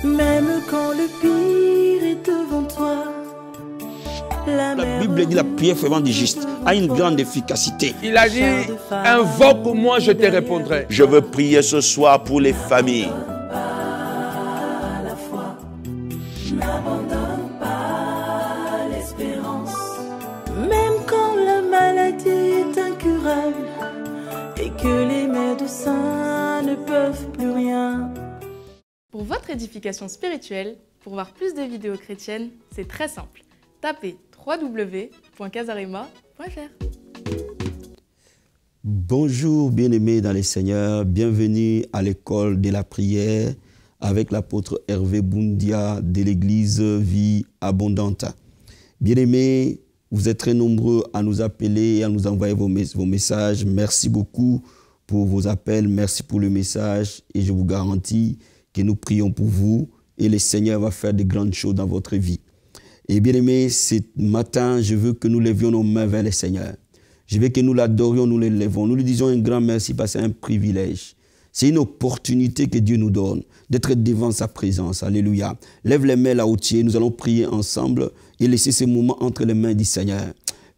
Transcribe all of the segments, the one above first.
Même quand le pire est devant toi. La Bible dit la prière fervente du juste a une grande efficacité. Il a dit, invoque-moi, je te répondrai. Je veux prier ce soir pour les familles. N'abandonne pas l'espérance. Même quand la maladie est incurable et que les médecins ne peuvent plus rien. Pour votre édification spirituelle, pour voir plus de vidéos chrétiennes, c'est très simple. Tapez www.casarema.fr. Bonjour bien-aimés dans les Seigneurs, bienvenue à l'école de la prière avec l'apôtre Hervé Boundia de l'église Vie Abondante. Bien-aimés, vous êtes très nombreux à nous appeler et à nous envoyer vos messages. Merci beaucoup pour vos appels, merci pour le message et je vous garantis que nous prions pour vous et le Seigneur va faire de grandes choses dans votre vie. Et bien-aimés, ce matin, je veux que nous levions nos mains vers le Seigneur. Je veux que nous l'adorions, nous l'élevons. Nous lui disons un grand merci parce que c'est un privilège. C'est une opportunité que Dieu nous donne d'être devant sa présence. Alléluia. Lève les mains là où tu es. Nous allons prier ensemble et laisser ce moment entre les mains du Seigneur.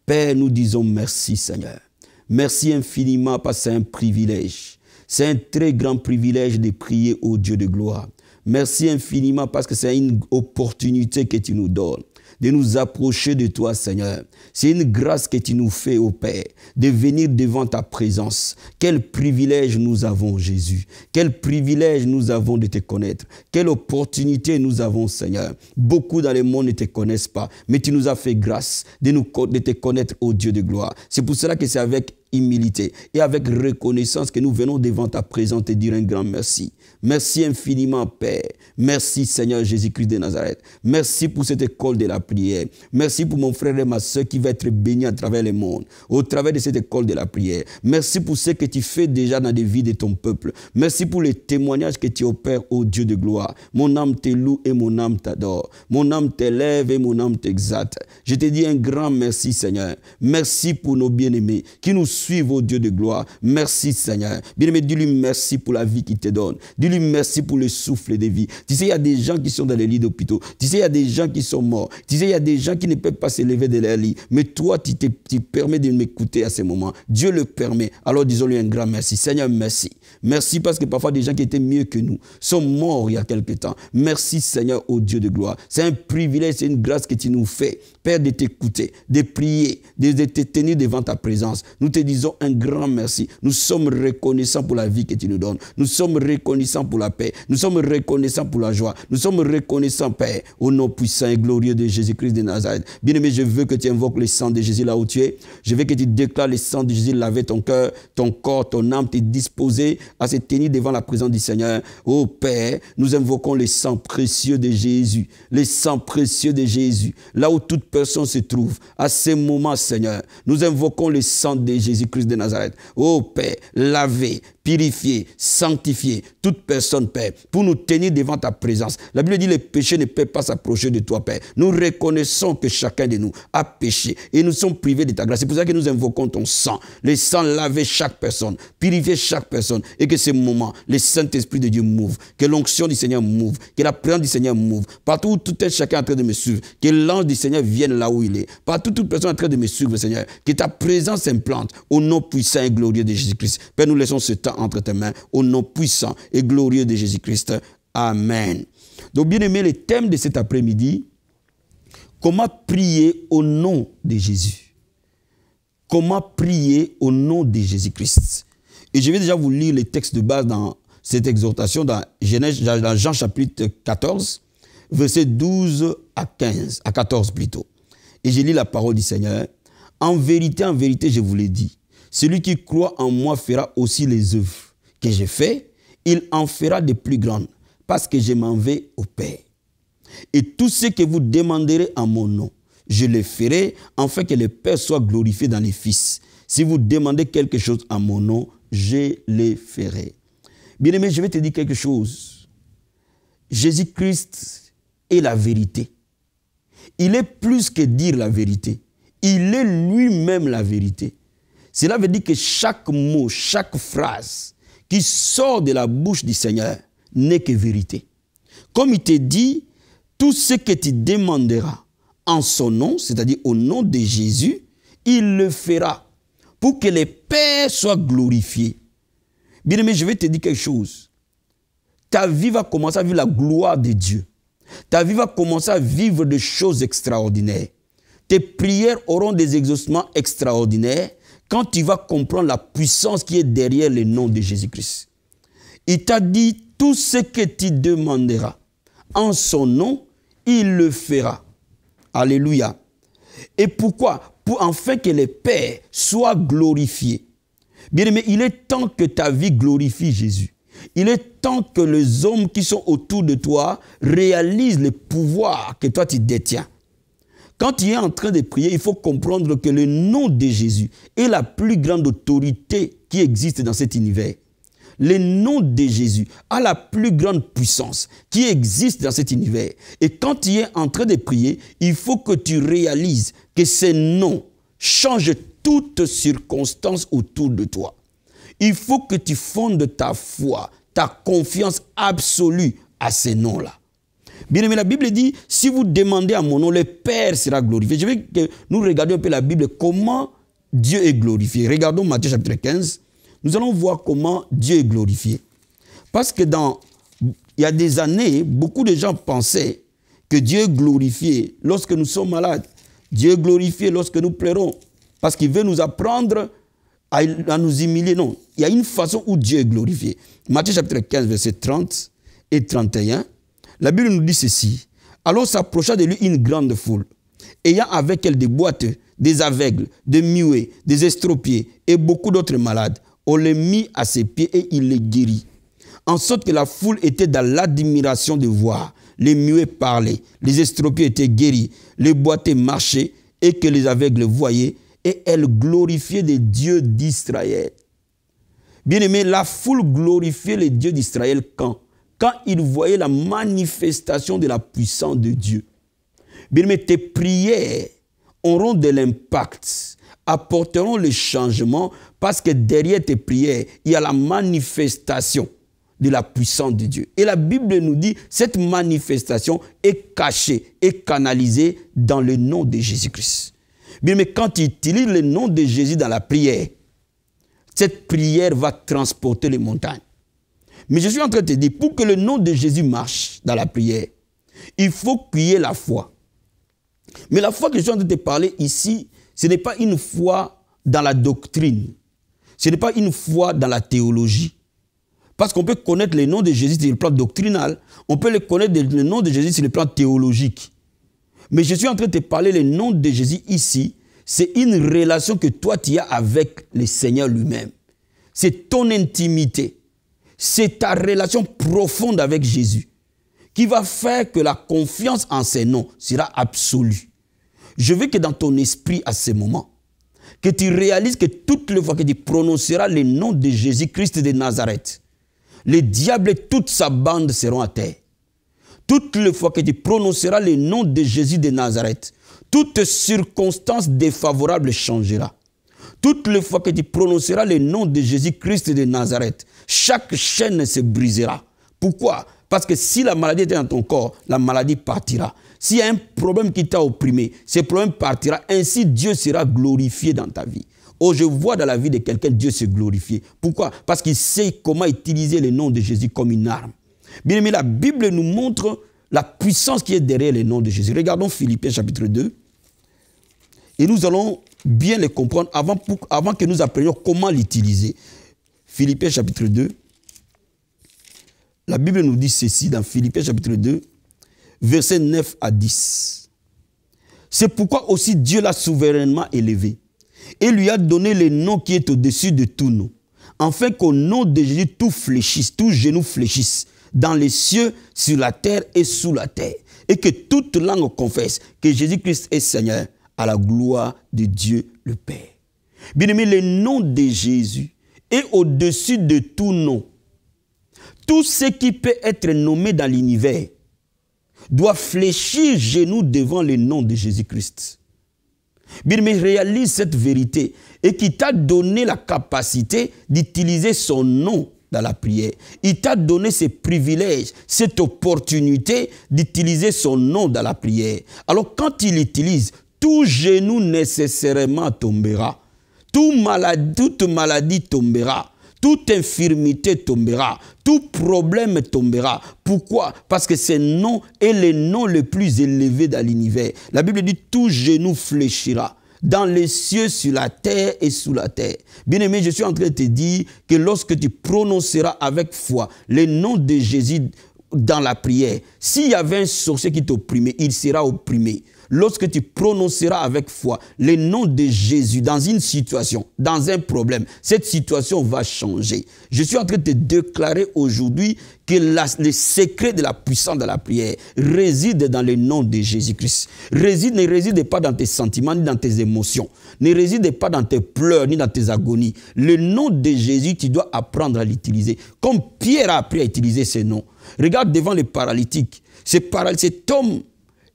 Père, nous disons merci Seigneur. Merci infiniment parce que c'est un privilège. C'est un très grand privilège de prier au Dieu de gloire. Merci infiniment parce que c'est une opportunité que tu nous donnes de nous approcher de toi, Seigneur. C'est une grâce que tu nous fais, ô Père, de venir devant ta présence. Quel privilège nous avons, Jésus. Quel privilège nous avons de te connaître. Quelle opportunité nous avons, Seigneur. Beaucoup dans le monde ne te connaissent pas, mais tu nous as fait grâce de te connaître, ô Dieu de gloire. C'est pour cela que c'est avec humilité et avec reconnaissance que nous venons devant ta présence te dire un grand merci. Merci infiniment, Père. Merci, Seigneur Jésus-Christ de Nazareth. Merci pour cette école de la prière. Merci pour mon frère et ma soeur qui va être béni à travers le monde, au travers de cette école de la prière. Merci pour ce que tu fais déjà dans les vies de ton peuple. Merci pour les témoignages que tu opères, ô Dieu de gloire. Mon âme te loue et mon âme t'adore. Mon âme t'élève et mon âme t'exalte. Je te dis un grand merci, Seigneur. Merci pour nos bien-aimés qui nous suivre, au Dieu de gloire. Merci Seigneur. Bien-aimé, dis-lui merci pour la vie qu'il te donne. Dis-lui merci pour le souffle de vie. Tu sais, il y a des gens qui sont dans les lits d'hôpitaux. Tu sais, il y a des gens qui sont morts. Tu sais, il y a des gens qui ne peuvent pas se lever de leur lit. Mais toi, tu permets de m'écouter à ce moment. Dieu le permet. Alors disons-lui un grand merci. Seigneur, merci. Merci parce que parfois des gens qui étaient mieux que nous sont morts il y a quelque temps. Merci Seigneur, au Dieu de gloire. C'est un privilège, c'est une grâce que tu nous fais, Père, de t'écouter, de prier, de te tenir devant ta présence. Nous te disons un grand merci. Nous sommes reconnaissants pour la vie que tu nous donnes. Nous sommes reconnaissants pour la paix. Nous sommes reconnaissants pour la joie. Nous sommes reconnaissants, Père, au nom puissant et glorieux de Jésus-Christ de Nazareth. Bien-aimé, je veux que tu invoques le sang de Jésus là où tu es. Je veux que tu déclares le sang de Jésus laver ton cœur, ton corps, ton âme, t'es disposé à se tenir devant la présence du Seigneur. Ô Père, nous invoquons le sang précieux de Jésus. Le sang précieux de Jésus. Là où toute personne se trouve, à ce moment, Seigneur, nous invoquons le sang de Jésus-Christ de Nazareth. Ô Père, laver, purifier, sanctifier toute personne, Père, pour nous tenir devant ta présence. La Bible dit que les péchés ne peuvent pas s'approcher de toi, Père. Nous reconnaissons que chacun de nous a péché et nous sommes privés de ta grâce. C'est pour ça que nous invoquons ton sang. Le sang laver chaque personne, purifier chaque personne et que ce moment, le Saint-Esprit de Dieu m'ouvre, que l'onction du Seigneur m'ouvre, que la présence du Seigneur m'ouvre. Partout où tout un chacun est en train de me suivre, que l'ange du Seigneur vienne là où il est. Partout toute personne est en train de me suivre, Seigneur, que ta présence s'implante au nom puissant et glorieux de Jésus-Christ. Père, nous laissons ce temps entre tes mains au nom puissant et glorieux de Jésus-Christ. Amen. Donc, bien aimé, le thème de cet après-midi, comment prier au nom de Jésus. Comment prier au nom de Jésus-Christ. Et je vais déjà vous lire les textes de base dans cette exhortation dans Jean chapitre 14, versets 12 à 15, à 14 plutôt. Et je lis la parole du Seigneur. En vérité, je vous l'ai dit, celui qui croit en moi fera aussi les œuvres que j'ai faites, il en fera de plus grandes, parce que je m'en vais au Père. Et tout ce que vous demanderez en mon nom, je le ferai, afin que le Père soit glorifié dans les Fils. Si vous demandez quelque chose en mon nom, je le ferai. Bien-aimé, je vais te dire quelque chose. Jésus-Christ est la vérité. Il est plus que dire la vérité. Il est lui-même la vérité. Cela veut dire que chaque mot, chaque phrase qui sort de la bouche du Seigneur n'est que vérité. Comme il te dit, tout ce que tu demanderas en son nom, c'est-à-dire au nom de Jésus, il le fera pour que le Père soit glorifié. Bien-aimé, je vais te dire quelque chose. Ta vie va commencer à vivre la gloire de Dieu. Ta vie va commencer à vivre des choses extraordinaires. Tes prières auront des exaucements extraordinaires quand tu vas comprendre la puissance qui est derrière le nom de Jésus-Christ. Il t'a dit, tout ce que tu demanderas en son nom, il le fera. Alléluia. Et pourquoi? Pour enfin que le Père soit glorifié. Bien-aimé, il est temps que ta vie glorifie Jésus. Il est temps que les hommes qui sont autour de toi réalisent le pouvoir que toi tu détiens. Quand tu es en train de prier, il faut comprendre que le nom de Jésus est la plus grande autorité qui existe dans cet univers. Le nom de Jésus a la plus grande puissance qui existe dans cet univers. Et quand tu es en train de prier, il faut que tu réalises que ce nom change toutes circonstances autour de toi. Il faut que tu fondes ta foi, ta confiance absolue à ce nom-là. Bien aimé, la Bible dit, si vous demandez à mon nom, le Père sera glorifié. Je veux que nous regardions un peu la Bible, comment Dieu est glorifié. Regardons Matthieu chapitre 15. Nous allons voir comment Dieu est glorifié. Parce que il y a des années, beaucoup de gens pensaient que Dieu est glorifié lorsque nous sommes malades. Dieu est glorifié lorsque nous pleurons. Parce qu'il veut nous apprendre à nous humilier. Non, il y a une façon où Dieu est glorifié. Matthieu chapitre 15, versets 30 et 31. La Bible nous dit ceci. Alors s'approcha de lui une grande foule, ayant avec elle des boiteux, des aveugles, des muets, des estropiés et beaucoup d'autres malades. On les mit à ses pieds et il les guérit. En sorte que la foule était dans l'admiration de voir. Les muets parlaient, les estropiés étaient guéris, les boiteux marchaient et que les aveugles voyaient. Et elle glorifiait les dieux d'Israël. Bien-aimé, la foule glorifiait les dieux d'Israël quand ils voyaient la manifestation de la puissance de Dieu. Bien-aimé, tes prières auront de l'impact, apporteront le changement parce que derrière tes prières, il y a la manifestation de la puissance de Dieu. Et la Bible nous dit, cette manifestation est cachée et canalisée dans le nom de Jésus-Christ. Bien, mais quand tu utilises le nom de Jésus dans la prière, cette prière va transporter les montagnes. Mais je suis en train de te dire, pour que le nom de Jésus marche dans la prière, il faut qu'il y ait la foi. Mais la foi que je suis en train de te parler ici, ce n'est pas une foi dans la doctrine. Ce n'est pas une foi dans la théologie. Parce qu'on peut connaître le nom de Jésus sur le plan doctrinal, on peut le connaître le nom de Jésus sur le plan théologique. Mais je suis en train de te parler le nom de Jésus ici. C'est une relation que toi tu as avec le Seigneur lui-même. C'est ton intimité. C'est ta relation profonde avec Jésus qui va faire que la confiance en ses noms sera absolue. Je veux que dans ton esprit à ce moment, que tu réalises que toutes les fois que tu prononceras le nom de Jésus-Christ de Nazareth, le diable et toute sa bande seront à terre. Toutes les fois que tu prononceras le nom de Jésus de Nazareth, toute circonstance défavorable changera. Toutes les fois que tu prononceras le nom de Jésus-Christ de Nazareth, chaque chaîne se brisera. Pourquoi? Parce que si la maladie était dans ton corps, la maladie partira. S'il y a un problème qui t'a opprimé, ce problème partira. Ainsi, Dieu sera glorifié dans ta vie. Oh, je vois dans la vie de quelqu'un, Dieu se glorifier. Pourquoi? Parce qu'il sait comment utiliser le nom de Jésus comme une arme. Bien aimé, la Bible nous montre la puissance qui est derrière le nom de Jésus. Regardons Philippiens chapitre 2. Et nous allons bien le comprendre avant que nous apprenions comment l'utiliser. Philippiens chapitre 2. La Bible nous dit ceci dans Philippiens chapitre 2, versets 9 à 10. C'est pourquoi aussi Dieu l'a souverainement élevé et lui a donné le nom qui est au-dessus de tout nom, afin qu'au nom de Jésus tout fléchisse, tout genou fléchisse, dans les cieux, sur la terre et sous la terre, et que toute langue confesse que Jésus-Christ est Seigneur, à la gloire de Dieu le Père. Bien-aimé, le nom de Jésus est au-dessus de tout nom. Tout ce qui peut être nommé dans l'univers doit fléchir genou devant le nom de Jésus-Christ. Bien-aimé, réalise cette vérité et qui t'a donné la capacité d'utiliser son nom dans la prière. Il t'a donné ce privilège, cette opportunité d'utiliser son nom dans la prière. Alors quand il l'utilise, tout genou nécessairement tombera. Toute maladie tombera. Toute infirmité tombera. Tout problème tombera. Pourquoi? Parce que ce nom est le nom le plus élevé dans l'univers. La Bible dit tout genou fléchira. Dans les cieux, sur la terre et sous la terre. Bien-aimé, je suis en train de te dire que lorsque tu prononceras avec foi le nom de Jésus dans la prière, s'il y avait un sorcier qui t'opprimait, il sera opprimé. Lorsque tu prononceras avec foi le nom de Jésus dans une situation, dans un problème, cette situation va changer. Je suis en train de te déclarer aujourd'hui que le secret de la puissance de la prière réside dans le nom de Jésus-Christ. Ne réside pas dans tes sentiments ni dans tes émotions. Ne réside pas dans tes pleurs ni dans tes agonies. Le nom de Jésus, tu dois apprendre à l'utiliser. Comme Pierre a appris à utiliser ce nom. Regarde devant les paralytiques. Cet homme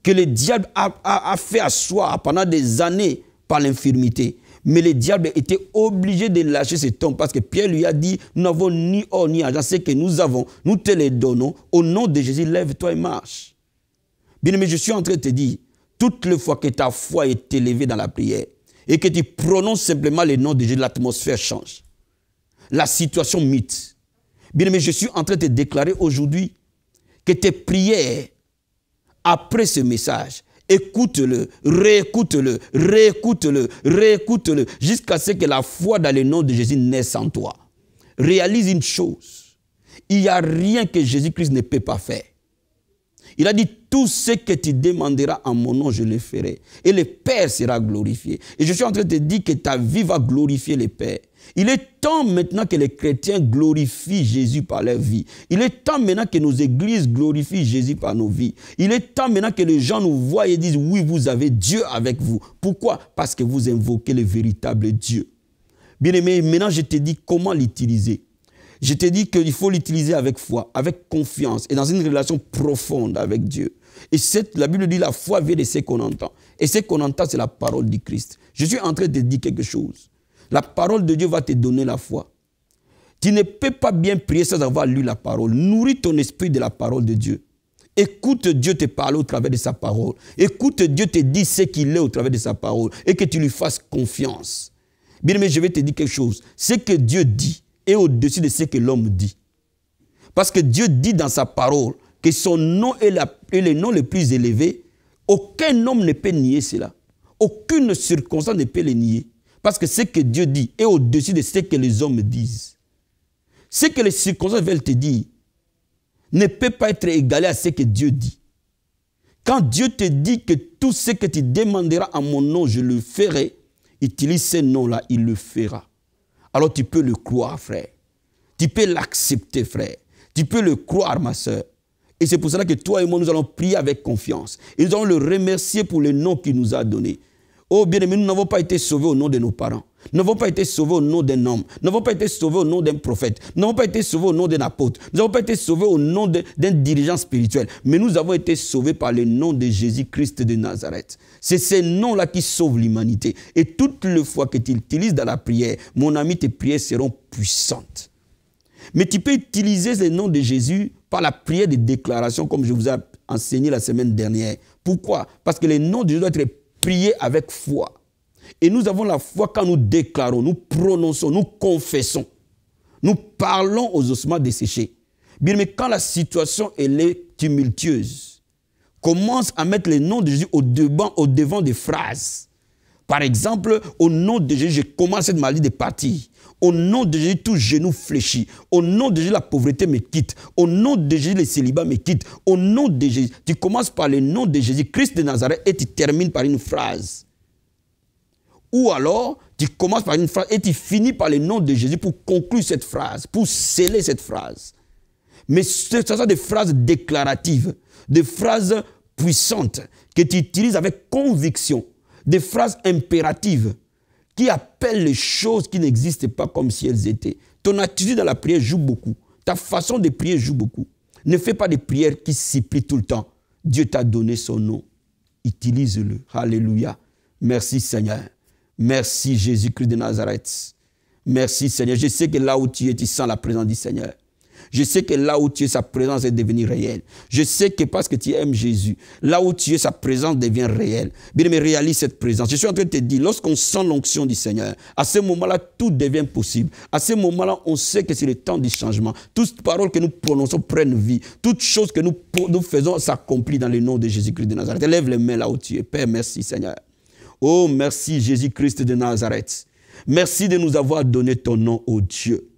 que le diable a fait asseoir pendant des années par l'infirmité. Mais le diable était obligé de lâcher cet homme parce que Pierre lui a dit, nous n'avons ni or ni argent, ce que nous avons, nous te les donnons. Au nom de Jésus, lève-toi et marche. Bien-aimé, je suis en train de te dire, toutes les fois que ta foi est élevée dans la prière et que tu prononces simplement le nom de Jésus, l'atmosphère change. La situation mute. Bien-aimé, je suis en train de te déclarer aujourd'hui que tes prières, après ce message, écoute-le, réécoute-le, réécoute-le, réécoute-le, jusqu'à ce que la foi dans le nom de Jésus naisse en toi. Réalise une chose, il n'y a rien que Jésus-Christ ne peut pas faire. Il a dit, tout ce que tu demanderas en mon nom, je le ferai. Et le Père sera glorifié. Et je suis en train de te dire que ta vie va glorifier le Père. Il est temps maintenant que les chrétiens glorifient Jésus par leur vie. Il est temps maintenant que nos églises glorifient Jésus par nos vies. Il est temps maintenant que les gens nous voient et disent, oui, vous avez Dieu avec vous. Pourquoi? Parce que vous invoquez le véritable Dieu. Bien-aimé, maintenant je te dis comment l'utiliser. Je te dis qu'il faut l'utiliser avec foi, avec confiance et dans une relation profonde avec Dieu. Et la Bible dit la foi vient de ce qu'on entend. Et ce qu'on entend, c'est la parole du Christ. Je suis en train de te dire quelque chose. La parole de Dieu va te donner la foi. Tu ne peux pas bien prier sans avoir lu la parole. Nourris ton esprit de la parole de Dieu. Écoute Dieu te parler au travers de sa parole. Écoute Dieu te dire ce qu'il est au travers de sa parole. Et que tu lui fasses confiance. Bien aimé, je vais te dire quelque chose. Ce que Dieu dit est au-dessus de ce que l'homme dit. Parce que Dieu dit dans sa parole que son nom est le nom le plus élevé. Aucun homme ne peut nier cela. Aucune circonstance ne peut le nier. Parce que ce que Dieu dit est au-dessus de ce que les hommes disent. Ce que les circonstances veulent te dire ne peut pas être égalé à ce que Dieu dit. Quand Dieu te dit que tout ce que tu demanderas en mon nom, je le ferai, utilise ce nom-là, il le fera. Alors tu peux le croire, frère. Tu peux l'accepter, frère. Tu peux le croire, ma soeur. Et c'est pour cela que toi et moi, nous allons prier avec confiance. Et nous allons le remercier pour le nom qu'il nous a donné. Oh bien-aimé, nous n'avons pas été sauvés au nom de nos parents. Nous n'avons pas été sauvés au nom d'un homme. Nous n'avons pas été sauvés au nom d'un prophète. Nous n'avons pas été sauvés au nom d'un apôtre. Nous n'avons pas été sauvés au nom d'un dirigeant spirituel. Mais nous avons été sauvés par le nom de Jésus-Christ de Nazareth. C'est ce nom-là qui sauve l'humanité. Et toutes les fois que tu utilises dans la prière, mon ami, tes prières seront puissantes. Mais tu peux utiliser le nom de Jésus par la prière de déclaration, comme je vous ai enseigné la semaine dernière. Pourquoi? Parce que le nom de Jésus doit être prié avec foi. Et nous avons la foi quand nous déclarons, nous prononçons, nous confessons. Nous parlons aux ossements desséchés. Bien, mais quand la situation elle est tumultueuse, commence à mettre le nom de Jésus au devant des phrases. Par exemple, au nom de Jésus, je commence cette maladie de partir. Au nom de Jésus, tout genou fléchit. Au nom de Jésus, la pauvreté me quitte. Au nom de Jésus, le célibat me quitte. Au nom de Jésus, tu commences par le nom de Jésus, Christ de Nazareth, et tu termines par une phrase. Ou alors, tu commences par une phrase et tu finis par le nom de Jésus pour conclure cette phrase, pour sceller cette phrase. Mais ce sont des phrases déclaratives, des phrases puissantes que tu utilises avec conviction, des phrases impératives qui appellent les choses qui n'existent pas comme si elles étaient. Ton attitude dans la prière joue beaucoup. Ta façon de prier joue beaucoup. Ne fais pas des prières qui supplient tout le temps. Dieu t'a donné son nom. Utilise-le. Alléluia. Merci Seigneur. Merci Jésus-Christ de Nazareth. Merci Seigneur. Je sais que là où tu es, tu sens la présence du Seigneur. Je sais que là où tu es, sa présence est devenue réelle. Je sais que parce que tu aimes Jésus, là où tu es, sa présence devient réelle. Bien aimé, réalise cette présence. Je suis en train de te dire, lorsqu'on sent l'onction du Seigneur, à ce moment-là, tout devient possible. À ce moment-là, on sait que c'est le temps du changement. Toute parole que nous prononçons prennent vie. Toute chose que nous faisons s'accomplit dans le nom de Jésus-Christ de Nazareth. Lève les mains là où tu es. Père, merci Seigneur. Oh, merci Jésus-Christ de Nazareth. Merci de nous avoir donné ton nom, ô Dieu.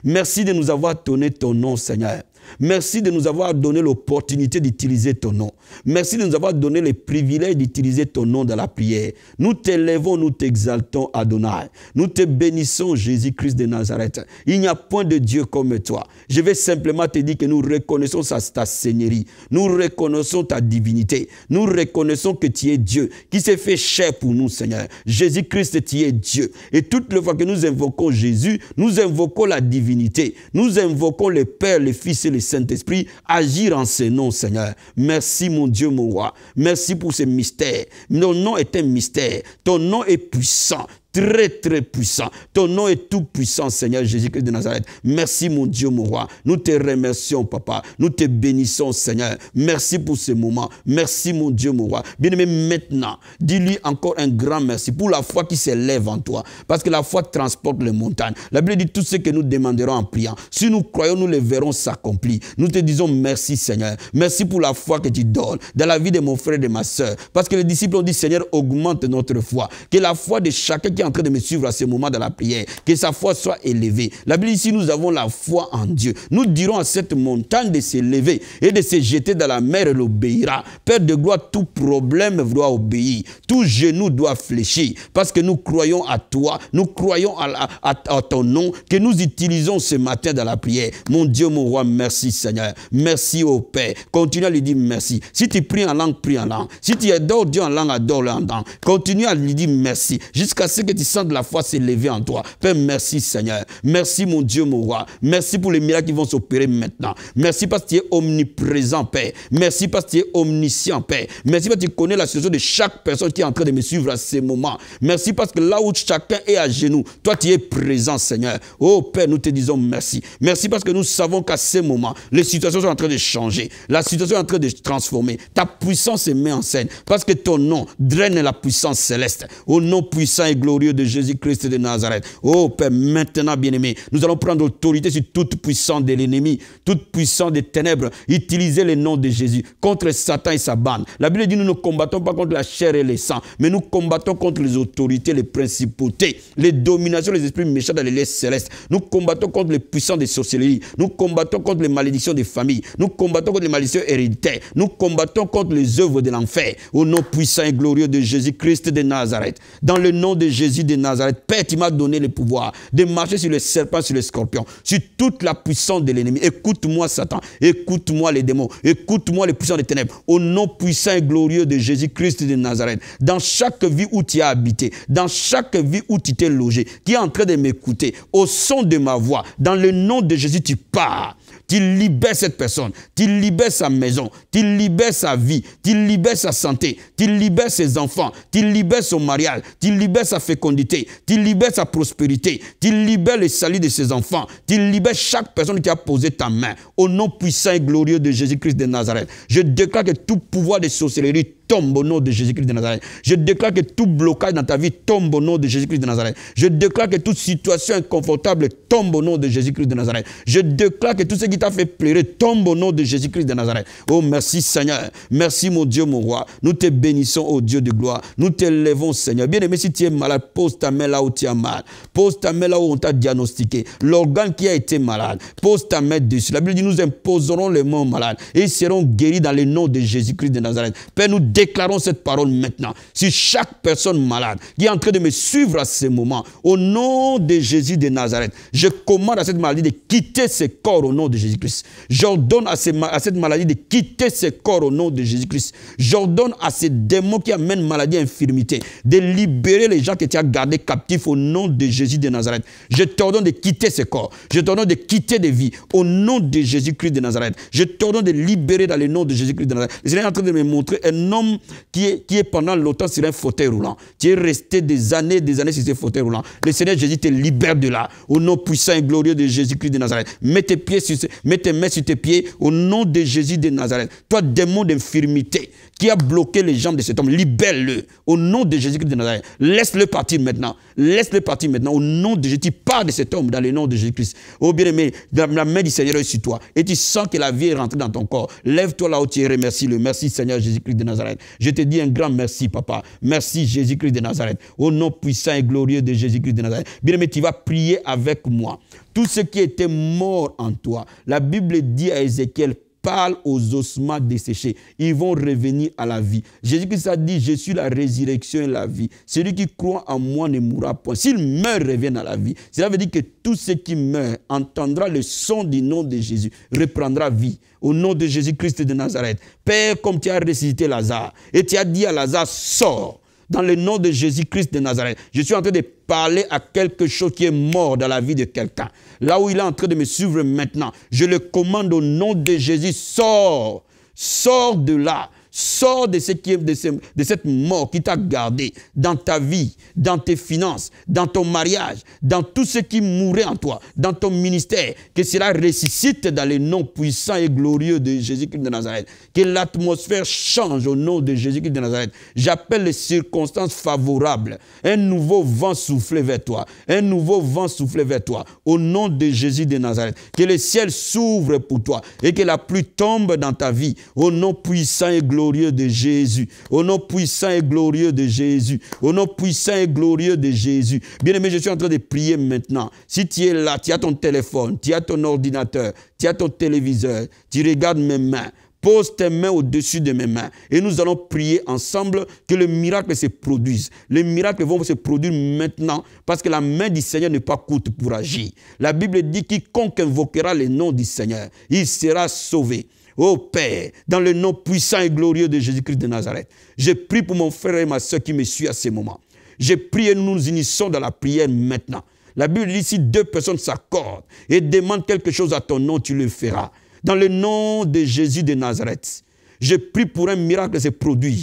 Merci de nous avoir donné ton nom, Seigneur. Merci de nous avoir donné l'opportunité d'utiliser ton nom. Merci de nous avoir donné le privilège d'utiliser ton nom dans la prière. Nous t'élèvons, nous t'exaltons, Adonai. Nous te bénissons, Jésus-Christ de Nazareth. Il n'y a point de Dieu comme toi. Je vais simplement te dire que nous reconnaissons ta seigneurie. Nous reconnaissons ta divinité. Nous reconnaissons que tu es Dieu, qui s'est fait chair pour nous, Seigneur. Jésus-Christ, tu es Dieu. Et toutes les fois que nous invoquons Jésus, nous invoquons la divinité. Nous invoquons le Père, le Fils et le Saint-Esprit, agir en ces noms, Seigneur. Merci, mon Dieu, mon roi. Merci pour ces mystères. Ton nom est un mystère. Ton nom est puissant. Très, très puissant. Ton nom est tout puissant, Seigneur Jésus-Christ de Nazareth. Merci, mon Dieu, mon roi. Nous te remercions, Papa. Nous te bénissons, Seigneur. Merci pour ce moment. Merci, mon Dieu, mon roi. Bien-aimé, maintenant, dis-lui encore un grand merci pour la foi qui s'élève en toi. Parce que la foi transporte les montagnes. La Bible dit tout ce que nous demanderons en priant. Si nous croyons, nous les verrons s'accomplir. Nous te disons merci, Seigneur. Merci pour la foi que tu donnes dans la vie de mon frère et de ma soeur. Parce que les disciples ont dit, Seigneur, augmente notre foi. Que la foi de chacun qui est en train de me suivre à ce moment de la prière, que sa foi soit élevée. La Bible dit ici, nous avons la foi en Dieu. Nous dirons à cette montagne de s'élever et de se jeter dans la mer, elle obéira. Père de gloire, tout problème doit obéir. Tout genou doit fléchir. Parce que nous croyons à toi, nous croyons à ton nom, que nous utilisons ce matin dans la prière. Mon Dieu, mon roi, merci Seigneur. Merci au Père. Continue à lui dire merci. Si tu pries en langue, prie en langue. Si tu adores Dieu en langue, adore-le en langue. Continue à lui dire merci. Jusqu'à ce que tu sentes la foi s'élever en toi. Père, merci Seigneur. Merci mon Dieu, mon roi. Merci pour les miracles qui vont s'opérer maintenant. Merci parce que tu es omniprésent, Père. Merci parce que tu es omniscient, Père. Merci parce que tu connais la situation de chaque personne qui est en train de me suivre à ce moment. Merci parce que là où chacun est à genoux, toi tu es présent, Seigneur. Oh Père, nous te disons merci. Merci parce que nous savons qu'à ce moment, les situations sont en train de changer. La situation est en train de se transformer. Ta puissance se met en scène parce que ton nom draine la puissance céleste. Au nom puissant et glorieux de Jésus-Christ de Nazareth. Oh Père, maintenant bien-aimé, nous allons prendre autorité sur toute puissance de l'ennemi, toute puissance des ténèbres. Utiliser le nom de Jésus contre Satan et sa bande. La Bible dit nous ne combattons pas contre la chair et le sang, mais nous combattons contre les autorités, les principautés, les dominations, les esprits méchants dans les lieux célestes. Nous combattons contre les puissants des sorcelleries. Nous combattons contre les malédictions des familles. Nous combattons contre les malédictions héréditaires. Nous combattons contre les œuvres de l'enfer. Au nom puissant et glorieux de Jésus-Christ de Nazareth. Dans le nom de Jésus de Nazareth, Père, tu m'as donné le pouvoir de marcher sur les serpents, sur les scorpions, sur toute la puissance de l'ennemi. Écoute-moi, Satan. Écoute-moi, les démons. Écoute-moi, les puissants des ténèbres. Au nom puissant et glorieux de Jésus-Christ de Nazareth. Dans chaque vie où tu as habité, dans chaque vie où tu t'es logé, qui est en train de m'écouter, au son de ma voix, dans le nom de Jésus, tu pars. Tu libères cette personne, tu libères sa maison, tu libères sa vie, tu libères sa santé, tu libères ses enfants, tu libères son mariage, tu libères sa fécondité, tu libères sa prospérité, tu libères le salut de ses enfants, tu libères chaque personne qui a posé ta main. Au nom puissant et glorieux de Jésus-Christ de Nazareth, je déclare que tout pouvoir de sorcellerie tombe au nom de Jésus-Christ de Nazareth. Je déclare que tout blocage dans ta vie tombe au nom de Jésus-Christ de Nazareth. Je déclare que toute situation inconfortable tombe au nom de Jésus-Christ de Nazareth. Je déclare que tout ce qui t'a fait pleurer tombe au nom de Jésus-Christ de Nazareth. Oh, merci Seigneur. Merci mon Dieu, mon roi. Nous te bénissons, oh Dieu de gloire. Nous t'élèvons, Seigneur. Bien aimé, si tu es malade, pose ta main là où tu as mal. Pose ta main là où on t'a diagnostiqué. L'organe qui a été malade, pose ta main dessus. La Bible dit, nous imposerons les mains malades et ils seront guéris dans le nom de Jésus-Christ de Nazareth. Père, nous déclarons cette parole maintenant sur chaque personne malade qui est en train de me suivre à ce moment. Au nom de Jésus de Nazareth, je commande à cette maladie de quitter ce corps au nom de Jésus-Christ. J'ordonne à cette maladie de quitter ce corps au nom de Jésus-Christ. J'ordonne à ces démons qui amènent maladie et infirmité de libérer les gens que tu as gardés captifs au nom de Jésus de Nazareth. Je t'ordonne de quitter ce corps. Je t'ordonne de quitter des vies au nom de Jésus-Christ de Nazareth. Je t'ordonne de libérer dans le nom de Jésus-Christ de Nazareth. Le Seigneur est en train de me montrer un homme homme qui est pendant longtemps sur un fauteuil roulant. Tu es resté des années sur ce fauteuil roulant. Le Seigneur Jésus te libère de là. Au nom puissant et glorieux de Jésus-Christ de Nazareth. Mets tes mains sur tes pieds au nom de Jésus de Nazareth. Toi, démon d'infirmité qui a bloqué les jambes de cet homme, libère-le au nom de Jésus-Christ de Nazareth. Laisse-le partir maintenant. Laisse-le partir maintenant au nom de Jésus. Tu pars de cet homme dans le nom de Jésus-Christ. Oh bien-aimé, la main du Seigneur est sur toi. Et tu sens que la vie est rentrée dans ton corps. Lève-toi là où tu es, remercie-le. Merci Seigneur Jésus-Christ de Nazareth. Je te dis un grand merci, papa. Merci Jésus-Christ de Nazareth. Au nom puissant et glorieux de Jésus-Christ de Nazareth. Bien-aimé, tu vas prier avec moi. Tout ce qui était mort en toi. La Bible dit à Ézéchiel, parle aux ossements desséchés. Ils vont revenir à la vie. Jésus-Christ a dit, je suis la résurrection et la vie. Celui qui croit en moi ne mourra point. S'il meurt, revient à la vie. Cela veut dire que tout ce qui meurt entendra le son du nom de Jésus, reprendra vie. Au nom de Jésus-Christ de Nazareth. Père, comme tu as ressuscité Lazare, et tu as dit à Lazare, sors. Dans le nom de Jésus-Christ de Nazareth, je suis en train de parler à quelque chose qui est mort dans la vie de quelqu'un. Là où il est en train de me suivre maintenant, je le commande au nom de Jésus, sors, sors de là. Sors de cette mort qui t'a gardé dans ta vie, dans tes finances, dans ton mariage, dans tout ce qui mourait en toi, dans ton ministère. Que cela ressuscite dans le nom puissant et glorieux de Jésus-Christ de Nazareth. Que l'atmosphère change au nom de Jésus-Christ de Nazareth. J'appelle les circonstances favorables. Un nouveau vent souffle vers toi. Un nouveau vent souffle vers toi. Au nom de Jésus de Nazareth. Que le ciel s'ouvre pour toi et que la pluie tombe dans ta vie. Au nom puissant et glorieux de Jésus. Au nom puissant et glorieux de Jésus. Au nom puissant et glorieux de Jésus. Bien-aimé, je suis en train de prier maintenant. Si tu es là, tu as ton téléphone, tu as ton ordinateur, tu as ton téléviseur, tu regardes mes mains. Pose tes mains au-dessus de mes mains et nous allons prier ensemble que le miracle se produise. Les miracles vont se produire maintenant parce que la main du Seigneur n'est pas courte pour agir. La Bible dit quiconque invoquera le nom du Seigneur, il sera sauvé. Ô Père, dans le nom puissant et glorieux de Jésus-Christ de Nazareth, je prie pour mon frère et ma soeur qui me suivent à ce moment. Je prie et nous nous unissons dans la prière maintenant. La Bible dit si deux personnes s'accordent et demandent quelque chose à ton nom, tu le feras. Dans le nom de Jésus de Nazareth, je prie pour un miracle se produire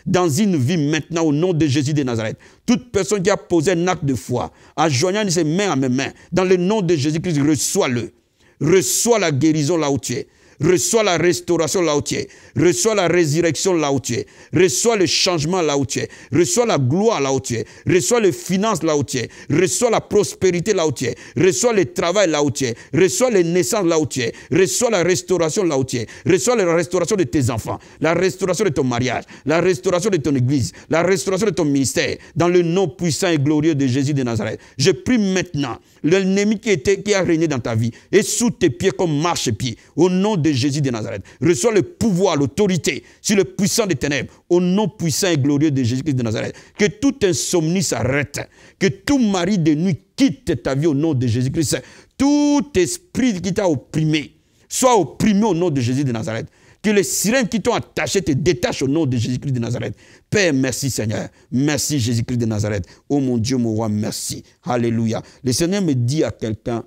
dans une vie maintenant au nom de Jésus de Nazareth. Toute personne qui a posé un acte de foi, en joignant ses mains à mes mains, dans le nom de Jésus-Christ, reçois-le. Reçois la guérison là où tu es. Reçois la restauration là où tu es. Reçois la résurrection là où tu es. Reçois le changement là où tu es. Reçois la gloire là où tu es. Reçois les finances là où tu es. Reçois la prospérité là où tu es. Reçois le travail là où tu es. Reçois les naissances là où tu es. Reçois la restauration là où tu es. Reçois la restauration de tes enfants. La restauration de ton mariage. La restauration de ton église. La restauration de ton ministère. Dans le nom puissant et glorieux de Jésus de Nazareth. Je prie maintenant. L'ennemi qui a régné dans ta vie est sous tes pieds comme marchepied. Au nom de Jésus de Nazareth. Reçois le pouvoir, l'autorité sur le puissant des ténèbres. Au nom puissant et glorieux de Jésus-Christ de Nazareth. Que toute insomnie s'arrête. Que tout mari de nuit quitte ta vie au nom de Jésus-Christ. Tout esprit qui t'a opprimé soit opprimé au nom de Jésus de Nazareth. Que les sirènes qui t'ont attaché te détachent au nom de Jésus-Christ de Nazareth. Père, merci Seigneur. Merci Jésus-Christ de Nazareth. Oh mon Dieu, mon roi, merci. Alléluia. Le Seigneur me dit à quelqu'un,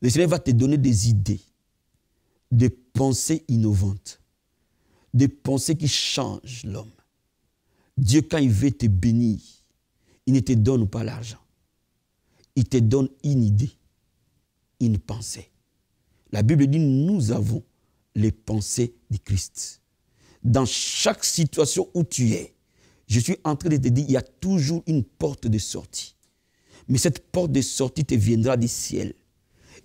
le Seigneur va te donner des idées, des pensées innovantes, des pensées qui changent l'homme. Dieu, quand il veut te bénir, il ne te donne pas l'argent. Il te donne une idée, une pensée. La Bible dit, nous avons les pensées de Christ. Dans chaque situation où tu es, je suis en train de te dire, il y a toujours une porte de sortie. Mais cette porte de sortie te viendra du ciel.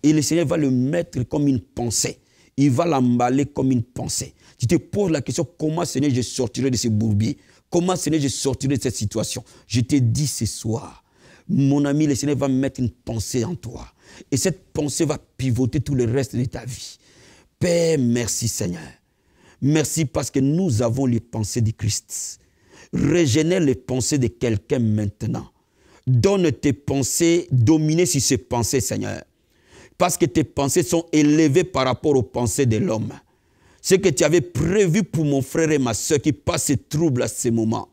Et le Seigneur va le mettre comme une pensée. Il va l'emballer comme une pensée. Tu te poses la question, comment Seigneur je sortirai de ce bourbier? Comment Seigneur je sortirai de cette situation? Je te dis ce soir, mon ami, le Seigneur va mettre une pensée en toi. Et cette pensée va pivoter tout le reste de ta vie. Père, merci Seigneur. Merci parce que nous avons les pensées de Christ. Régénère les pensées de quelqu'un maintenant. Donne tes pensées, dominer sur ces pensées, Seigneur. Parce que tes pensées sont élevées par rapport aux pensées de l'homme. Ce que tu avais prévu pour mon frère et ma soeur qui passent ces troubles à ce moment.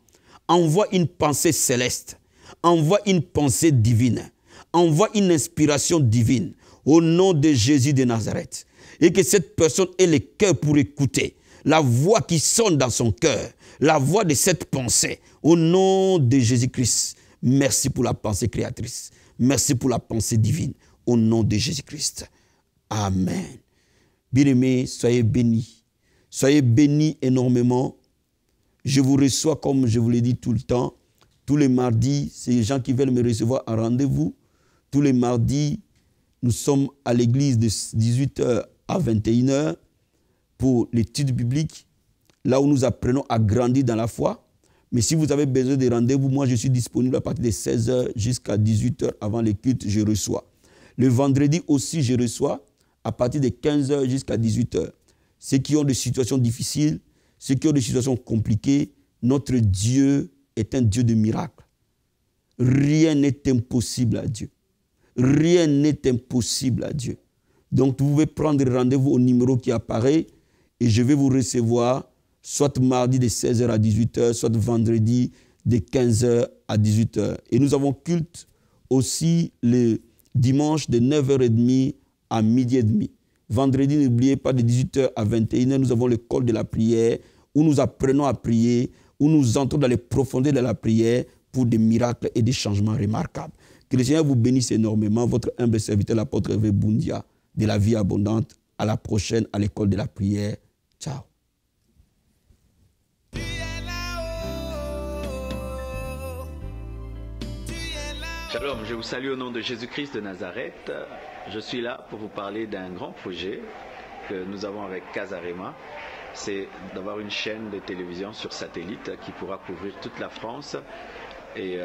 Envoie une pensée céleste. Envoie une pensée divine. Envoie une inspiration divine. Au nom de Jésus de Nazareth. Et que cette personne ait le cœur pour écouter. la voix qui sonne dans son cœur, la voix de cette pensée. Au nom de Jésus-Christ, merci pour la pensée créatrice. Merci pour la pensée divine. Au nom de Jésus-Christ. Amen. Bien-aimés, soyez bénis. Soyez bénis énormément. Je vous reçois, comme je vous l'ai dit tout le temps, tous les mardis, c'est les gens qui veulent me recevoir en rendez-vous. Tous les mardis, nous sommes à l'église de 18h à 21h pour l'étude biblique, là où nous apprenons à grandir dans la foi. Mais si vous avez besoin de rendez-vous, moi je suis disponible à partir de 16h jusqu'à 18h avant les cultes, je reçois. Le vendredi aussi, je reçois à partir de 15h jusqu'à 18h. Ceux qui ont des situations difficiles, ceux qui ont des situations compliquées, notre Dieu est un Dieu de miracles. Rien n'est impossible à Dieu. Rien n'est impossible à Dieu. Donc, vous pouvez prendre rendez-vous au numéro qui apparaît et je vais vous recevoir soit mardi de 16h à 18h, soit vendredi de 15h à 18h. Et nous avons culte aussi le dimanche de 9h30 à 12h30. Vendredi, n'oubliez pas, de 18h à 21h, nous avons le col de la prière où nous apprenons à prier, où nous entrons dans les profondeurs de la prière pour des miracles et des changements remarquables. Que le Seigneur vous bénisse énormément. Votre humble serviteur, l'apôtre Hervé Boundia, de la vie abondante. À la prochaine à l'école de la prière. Ciao. Shalom, je vous salue au nom de Jésus-Christ de Nazareth. Je suis là pour vous parler d'un grand projet que nous avons avec Casarema. C'est d'avoir une chaîne de télévision sur satellite qui pourra couvrir toute la France et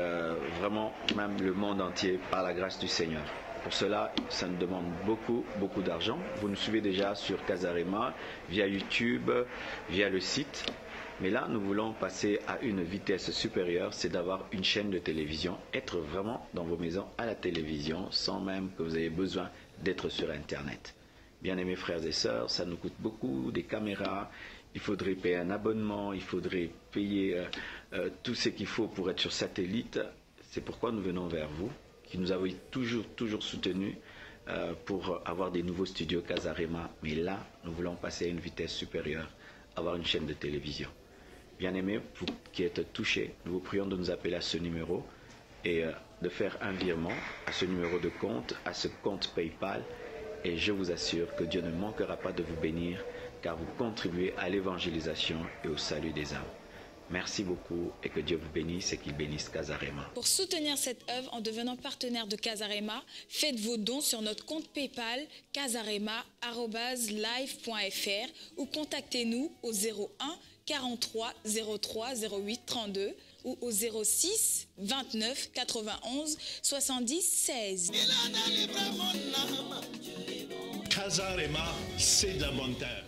vraiment même le monde entier par la grâce du Seigneur. Pour cela, ça nous demande beaucoup d'argent. Vous nous suivez déjà sur Casarema, via YouTube, via le site. Mais là, nous voulons passer à une vitesse supérieure, c'est d'avoir une chaîne de télévision, être vraiment dans vos maisons à la télévision, sans même que vous ayez besoin d'être sur Internet. Bien-aimés frères et sœurs, ça nous coûte beaucoup, des caméras, il faudrait payer un abonnement, il faudrait payer tout ce qu'il faut pour être sur satellite. C'est pourquoi nous venons vers vous, qui nous avez toujours soutenus pour avoir des nouveaux studios Casarema. Mais là, nous voulons passer à une vitesse supérieure, avoir une chaîne de télévision. Bien-aimés, vous qui êtes touchés, nous vous prions de nous appeler à ce numéro et de faire un virement à ce numéro de compte, à ce compte PayPal. Et je vous assure que Dieu ne manquera pas de vous bénir, car vous contribuez à l'évangélisation et au salut des âmes. Merci beaucoup et que Dieu vous bénisse et qu'il bénisse Casarema. Pour soutenir cette œuvre en devenant partenaire de Casarema, faites vos dons sur notre compte PayPal casarema@live.fr ou contactez-nous au 01 43 03 08 32 ou au 06 29 91 70 16. Casarema, c'est de la bonne terre.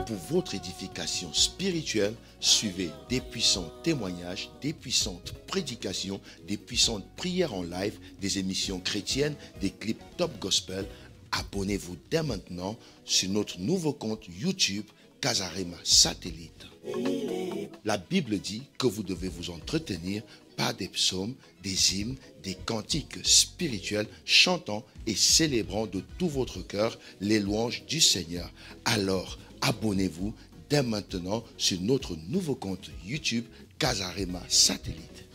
Pour votre édification spirituelle, suivez des puissants témoignages, des puissantes prédications, des puissantes prières en live, des émissions chrétiennes, des clips top gospel. Abonnez-vous dès maintenant sur notre nouveau compte YouTube Casarema Satellite. La Bible dit que vous devez vous entretenir par des psaumes, des hymnes, des cantiques spirituels, chantant et célébrant de tout votre cœur les louanges du Seigneur. Alors, abonnez-vous dès maintenant sur notre nouveau compte YouTube Casarema Satellite.